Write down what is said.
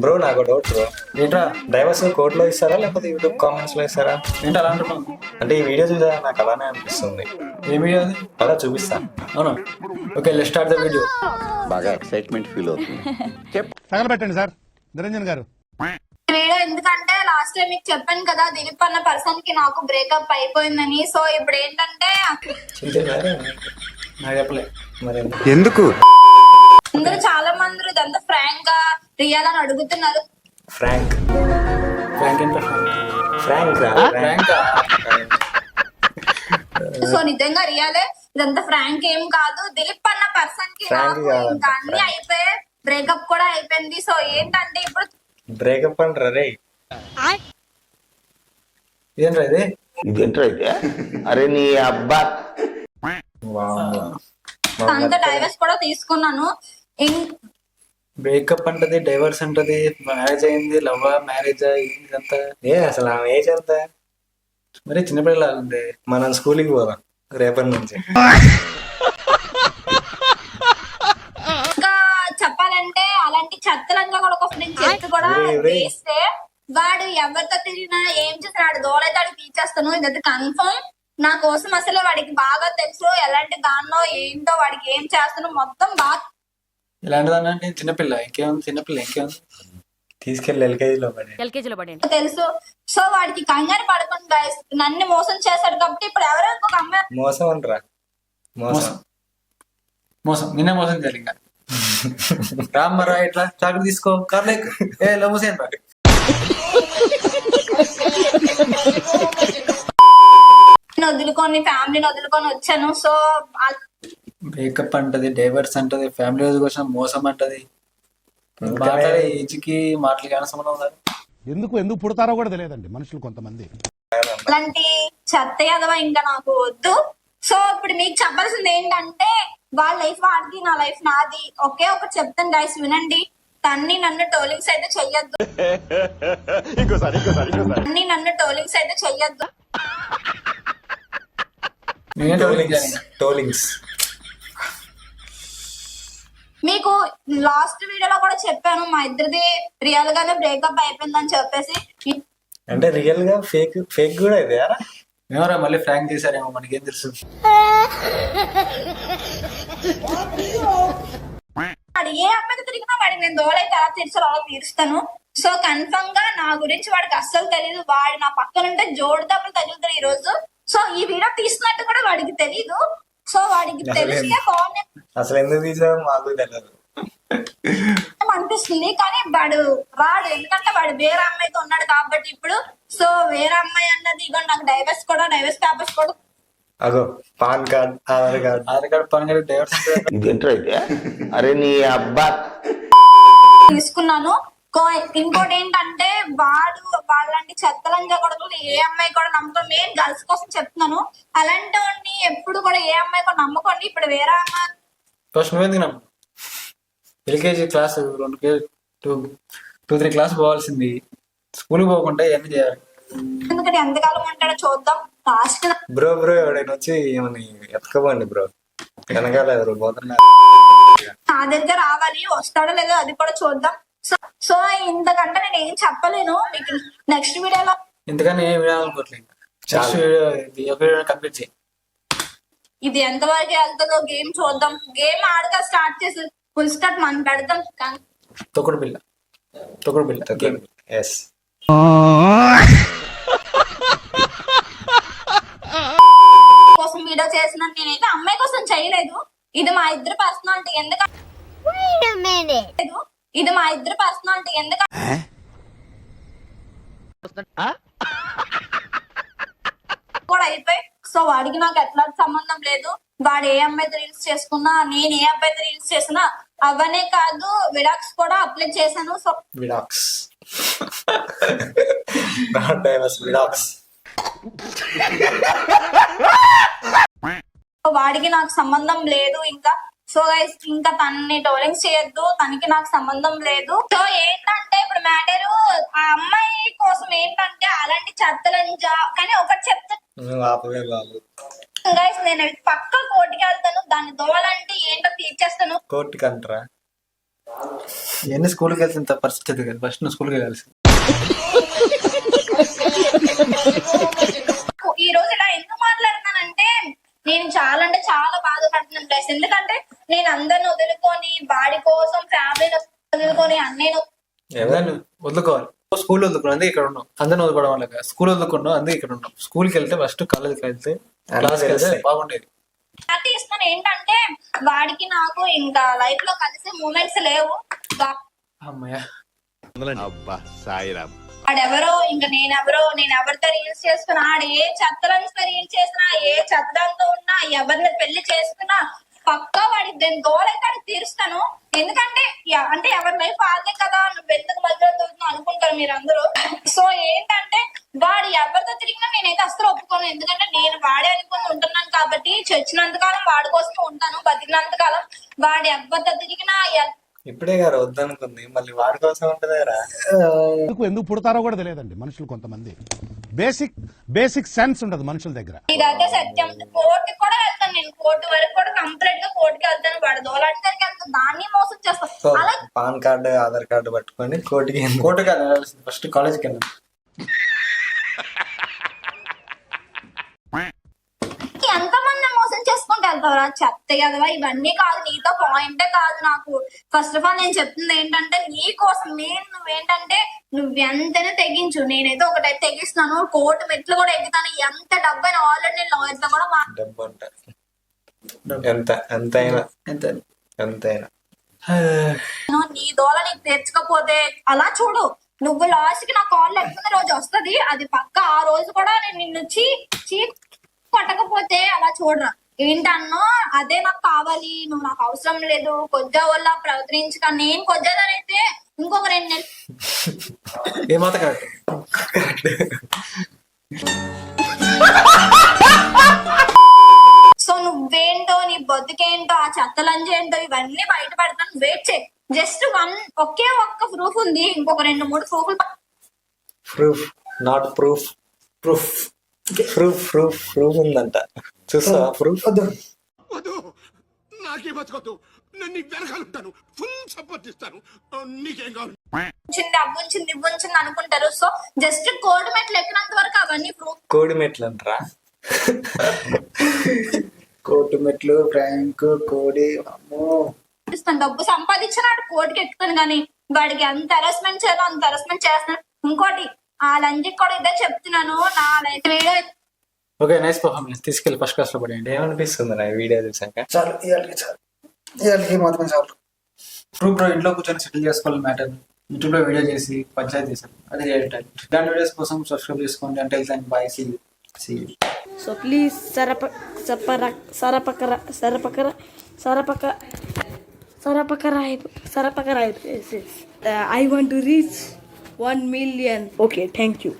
Bro నాకు doubt bro, ఏంట్రా divorce కోర్టులో ఇస్తారా లేకపోతే యూట్యూబ్ కామెంట్స్ లో ఇస్తారా? ఏంటి అలా అంటున్నావు? అంటే ఈ వీడియో చూసా నాకు అలానే అనిపిస్తుంది. ఏ వీడియో అది? అలా చూపిస్తా. అవునా? Okay, let's start the video. బాగా ఎక్సైట్మెంట్ ఫీల్ అవుతుంది. తగలబెట్టండి సార్ నిరంజన్ గారు. వీడియో ఎందుకంటే లాస్ట్ టైం మీకు చెప్పాను కదా, దిలీప్ అన్న పర్సన్ కి నాకు బ్రేకప్ అయిపోయిందని. సో ఇప్పుడు ఏంటంటే నాకు చెప్పలే మరి ఎందుకు? అందరూ చాలా మంది ఇదంతా ఫ్రాంక్ గా రియల్ అని అడుగుతున్నారు. ఫ్రాంక్ ఫ్రాంక్ ఏంటో ఫ్రాంక్ ఫ్రాంక్ సో నిజంగా రియలే, ఇదంతా ఫ్రాంక్ ఏం కాదు. దిలీప్ అన్న పర్సన్ కి Frank నాకు కాదు. ఇంకా అన్ని అయిపోయాయి, బ్రేకప్ కూడా అయిపోయింది. సో ఏంటంటే ఇప్పుడు బ్రేకప్ అంటారా రే? ఇదేంట్రా ఇది? ఇదేంట్రా అయితే? అరే నీ అబ్బా. అంత డైవర్స్ కూడా తీసుకున్నాను. బ్రేకప్ అంటది, డైవర్స్ అంటది, మ్యారేజ్ అయింది, లవ్ మ్యారేజ్ ఇదంతా. ఏ అసలు ఆమె ఏజ్ ఎంత? మరి చిన్నపిల్లలా ఉంది. మనం స్కూల్కి పోదాం రేపటి నుంచి. ఇంకా చెప్పాలంటే అలాంటి చెత్తలంగా కూడా ఒక ఫ్రెండ్ చెత్త కూడా వేస్తే వాడు ఎవరితో తిరిగినా ఏం చేసినా వాడు దోలైతే వాడికి తీసేస్తాను. ఇదైతే కన్ఫర్మ్. నా కోసం అసలు వాడికి బాగా తెలుసు ఎలాంటి దాన్నో ఏంటో, వాడికి ఏం చేస్తానో మొత్తం బాగా ఇలాంటిదన్నా అంటే చిన్నపిల్ల ఇంకేముంది, చిన్నపిల్ల ఇంకేముంది. తీసుకెళ్ళి ఎల్కేజీలో పడి తెలుసు. సో వాడికి కంగారు పడకుండా guys, నన్ను మోసం చేశాడు కాబట్టి ఇప్పుడు ఎవరో ఇంకొక అమ్మాయి మోసం అంటారా? మోసం మోసం నిన్నే మోసం చేయాలి. ఇంకా రామ్మరా ఇట్లా చాకలి తీసుకో, కార్లో ఏ లవ్ సేన్ రా. వదులుకొని ఫ్యామిలీని వదులుకొని వచ్చాను. సో బ్రేకప్ అంటది, డైవర్స్ అంటది, ఫ్యామిలీ కోసం మోసం అంటది. మాట్లాడే ఏజ్కి మాటలకి ఏమైనా సంబంధం ఉందా? ఎందుకు పుడతారో కూడా తెలియదండి మనుషులు కొంతమంది. అలాంటి చెత్త ఎదవ ఇంకా నాకు వద్దు. సో ఇప్పుడు మీకు చెప్పాల్సింది ఏంటంటే, వాళ్ళ లైఫ్ వాడిది, నా లైఫ్ నాది. ఒకే ఒకటి చెప్తాను గైస్, వినండి. తన్ని నన్ను టోలింగ్స్ అయితే చెయ్యొద్దు. తన్ని నన్ను టోలింగ్స్ అయితే చెయ్యొద్దు. నేనే టోలింగ్స్ మీకు లాస్ట్ వీడియోలో కూడా చెప్పాను, మా ఇద్దరిది రియల్ గానే బ్రేకప్ అయిపోయిందని చెప్పేసి. అంటే రియల్ గా ఫేక్ ఫేక్ కూడా ఇది. మేమరా మళ్ళీ ఫ్రాంక్ చేశారేమో, మనకేం తెలుసు. వాడు ఏ అమ్మాయితో తిరిగినా వాడికి నేను దోలైతే అలా తీర్చాలో అలా తీరుస్తాను. సో కన్ఫర్మ్ గా నా గురించి వాడికి అస్సలు తెలియదు. వాడు నా పక్కన ఉంటే జోడు దెబ్బలు తగులుతారు ఈ రోజు. సో ఈ వీడియో తీసినట్టు కూడా వాడికి తెలీదు. సో వాడికి తెలిస్తే బాగుంది అసలు ఎందుకు తీసావు మాకు తెలియదు అనిపిస్తుంది. కానీ వాడు రాడు, ఎందుకంటే వాడు వేరే అమ్మాయితో ఉన్నాడు కాబట్టి ఇప్పుడు. సో వేరే అమ్మాయి అన్నది ఇగో నాకు డైవర్స్ పేపర్స్ కూడా అగో pan card, Aadhaar card pan card, divorce ఇదేంట్రా అయితే? అరే నీ అబ్బా. తీసుకున్నాను. ఇంకోటి ఏంటంటే వాళ్ళంటి చెత్తలంగా కొడుకులు ఏ అమ్మాయి కూడా నమ్మకం. నేను గర్ల్స్ కోసం చెప్తున్నాను, అలాంటి వాడిని ఎప్పుడు కూడా ఏ అమ్మాయి కూడా నమ్మకండి. ఇప్పుడు వేరే అమ్మాయి ఫస్ట్ నువ్వెందుకు నమ్ము? ఎల్కేజీ క్లాస్ 2-3 క్లాస్ పోవాల్సింది, స్కూల్కి పోకుండా ఇవన్నీ చేయాలి. ఎందుకంటే ఎంతకాలం ఉంటాడో చూద్దాం. లాస్ట్ బ్రో ఎవడైనా వచ్చి ఏమని ఎత్తుకోబండి బ్రో, వెనకాల ఎవరు పోతున్నారు. నా దగ్గర రావాలి, వస్తాడో లేదో అది కూడా చూద్దాం. సో ఇంతకంటే నేను ఏం చెప్పలేను. మీకు నెక్స్ట్ వీడియోలో ఇంతకని ఏం వినాలనుకోవట్లేదు. నెక్స్ట్ వీడియో కంప్లీట్ చేయి. ఇది ఎంతవరకు వెళ్తుందో గేమ్ చూద్దాం. గేమ్ ఆడగా స్టార్ట్ చేసి ఫుల్ స్టార్ట్ మనం పెడతాం. తొక్కుడు బిల్ల గేమ్. ఎస్ కోసం వీడియో చేసిన నేనైతే అమ్మాయి కోసం చేయలేదు. ఇది మా ఇద్దరు పర్సనాలిటీ. ఎందుకంటే ఇది మా ఇద్దరు పర్సనాలిటీ. ఎందుకంటే కూడా అయిపోయి. సో వాడికి నాకు ఎట్లాంటి సంబంధం లేదు. వాడు ఏ అమ్మాయితో రీల్స్ చేసుకున్నా, నేను ఏ అబ్బాయితో రీల్స్ చేసినా అవనే కాదు, విడాక్స్ కూడా అప్లై చేశాను. సో విడాక్స్ నాట్ డైవర్స్, విడాక్స్. వాడికి నాకు సంబంధం లేదు ఇంకా. సో గైస్ ఇంకా తనని టోలింగ్స్ చేయొద్దు, తనకి నాకు సంబంధం లేదు. సో ఏంటంటే ఇప్పుడు మ్యాటరు ఆ అమ్మాయి కోసం ఏంటంటే అలాంటి చెత్తలంజా. కానీ ఒకటి చెప్తా గైస్, నేను పక్క కోర్టుకి వెళ్తాను. దాన్ని దోవాలంటే ఏంటో తీర్చేస్తాను. కోర్టుకి అంటారా? ఇవన్నీ స్కూల్కి వెళ్తే పరిస్థితి కదా, ఫస్ట్ నువ్వు స్కూల్కి వెళ్ళాల్సి. ఈ రోజు ఇలా ఎందుకు మాట్లాడుతున్నానంటే నేను చాలా అంటే చాలా బాధపడుతున్నాను ప్లస్ ఎందుకంటే నేను అందరిని వదులుకొని వాడి కోసం ఫ్యామిలీని వదులుకొని అన్నయ్య ఎవరిని వదులుకోవాలి, స్కూల్ వదులుకున్నావు అందుకే ఇక్కడ ఉన్నావు, అందరిని వదులుకోవడం వల్ల కాదు. స్కూల్ వదులుకున్నావు అందుకే ఇక్కడ ఉన్నావు. స్కూల్కి వెళ్తే ఫస్ట్ కాలేజ్కి వెళ్తే క్లాస్కి వెళ్తే బాగుండేది. ఇస్తాను ఏంటంటే వాడికి నాకు ఇంకా లైఫ్ లో కలిసే మూమెంట్స్ లేవు. అమ్మయ్య అబ్బా సాయిరామ్. వాడెవరో ఇంకా నేను ఎవరితో రీల్స్ చేసుకున్నా, ఆడు ఏ చెత్తలంతో రీల్స్ చేసినా, ఏ చెత్తలంతో ఉన్నా, ఎవరిని పెళ్లి చేసుకున్నా పక్కా వాడి దాని గోలైతే ఆడికి తీరుస్తాను. ఎందుకంటే అంటే ఎవరి లైఫ్ ఆగే కదా, నువ్వు ఎందుకు మధ్యలో దొరుకుతున్నావు అనుకుంటారు మీరు అందరూ. సో ఏంటంటే వాడు ఎవరితో తిరిగినా నేనైతే అసలు ఒప్పుకోను. ఎందుకంటే నేను వాడే అనుకుని ఉంటున్నాను కాబట్టి చచ్చినంతకాలం వాడి కోసం ఉంటాను, బతికినంతకాలం వాడు ఎవరితో తిరిగినా. ఇప్పుడే గారు వద్దనుకుంది, మళ్ళీ వాడి కోసం ఉంటుందారా. ఎందుకు పుడతారో కూడా తెలియదండి మనుషులు కొంతమంది. బేసిక్ సెన్స్ ఉండదు మనుషుల దగ్గర. ఇదైతే సత్యం. కోర్టుకి కూడా వెళ్తాను నేను, కోర్టు వరకు కూడా కంప్లీట్ గా కోర్టుకి వెళ్తాను. వాడు దోలాంటి దగ్గరికి వెళ్తాను, దాన్ని మోసం చేస్తాను. అలా పాన్ కార్డు ఆధార్ కార్డు పట్టుకొని కోర్టుకి వెళ్ళాల్సింది, ఫస్ట్ కాలేజ్కి వెళ్ళాలి. ఎంతమంది మోసం చేసుకుంటూ వెళ్తావురా చెత్త కదవా. ఇవన్నీ కాదు, నీతో పాయింటే కాదు నాకు. ఫస్ట్ ఆఫ్ ఆల్ నేను చెప్తుంది ఏంటంటే నీ కోసం నువ్వేంటంటే నువ్వెంతైనా తెగించు. నేనైతే ఒకటైతే తెగిస్తున్నాను, కోర్టు మెట్లు కూడా ఎక్కుతాను. ఎంత డబ్బైనా ఆల్రెడీ నేను లాయర్ తో కూడా డబ్బు అంటారు. ఎంతైనా నీ దోల నీకు తెచ్చుకపోతే అలా చూడు. నువ్వు లాస్ట్ కి నా కాల్ ఎక్కుతున్న రోజు వస్తది, అది పక్క. ఆ రోజు కూడా నేను నిన్ను చీ కొట్టకపోతే అలా చూడరా. ఏంటన్నో అదే నాకు కావాలి, నువ్వు నాకు అవసరం లేదు, కొద్దిగా వల్ల ప్రవర్తించక. నేను కొద్దిగానైతే ఇంకొక 2 నెలలు ఏమాత కరెక్ట్. సో నువ్వేంటో, నీ బతుకేంటో, ఆ చెత్తలంజేంటో ఇవన్నీ బయట పెడతాను. వెయిట్ చేయి. జస్ట్ ఒకే ఒక్క ప్రూఫ్ ఉంది, ఇంకొక 2-3 ప్రూఫ్లు. Proof not proof proof proof proof proof ఉందంట. చూసా ప్రూఫ్. వద్దు, నాకే బతకొద్దు, నేను నీకు వెనకాలంటాను, ఫుల్ సపోర్ట్ ఇస్తాను, నీకేం కావాలి. అవ్వుంచింది ఇవ్వుంచింది అనుకుంటారు. సో జస్ట్ కోడి మెట్లు ఎక్కినంత వరకు అవన్నీ ప్రూఫ్. కోడి మెట్లు అంటారా? కోర్టు మెట్లు, ప్రాంక్, కోడి. డబ్బు సంపాదించినాడు కోర్టుకి ఎక్కుతాను కానీ వాడికి ఎంత హెరాస్మెంట్ చేయాలో అంత హెరాస్మెంట్ చేస్తున్నాడు. ఇంకోటి ఆ లంజికి కూడా ఇదే చెప్తున్నాను, నా life video. Okay, nice performance. తీసుకెళ్ళి ఫస్ట్ క్లాస్ లో పడేయండి. ఏమనిపిస్తుంది నా వీడియో చూసాక? చాలు, ఇవాళకి మాత్రం చాలు. గ్రూప్ లో ఇంట్లో కూర్చొని సెటిల్ చేసుకోవాలి మ్యాటర్. యూట్యూబ్ లో వీడియో చేసి పంచాయతీ చేశాను, అది చేయటం. ఇలాంటి వీడియోస్ కోసం సబ్స్క్రైబ్ చేసుకోండి. అంటే bye, see you. So please Sarapakara. I want to reach 1 million. Okay, thank you.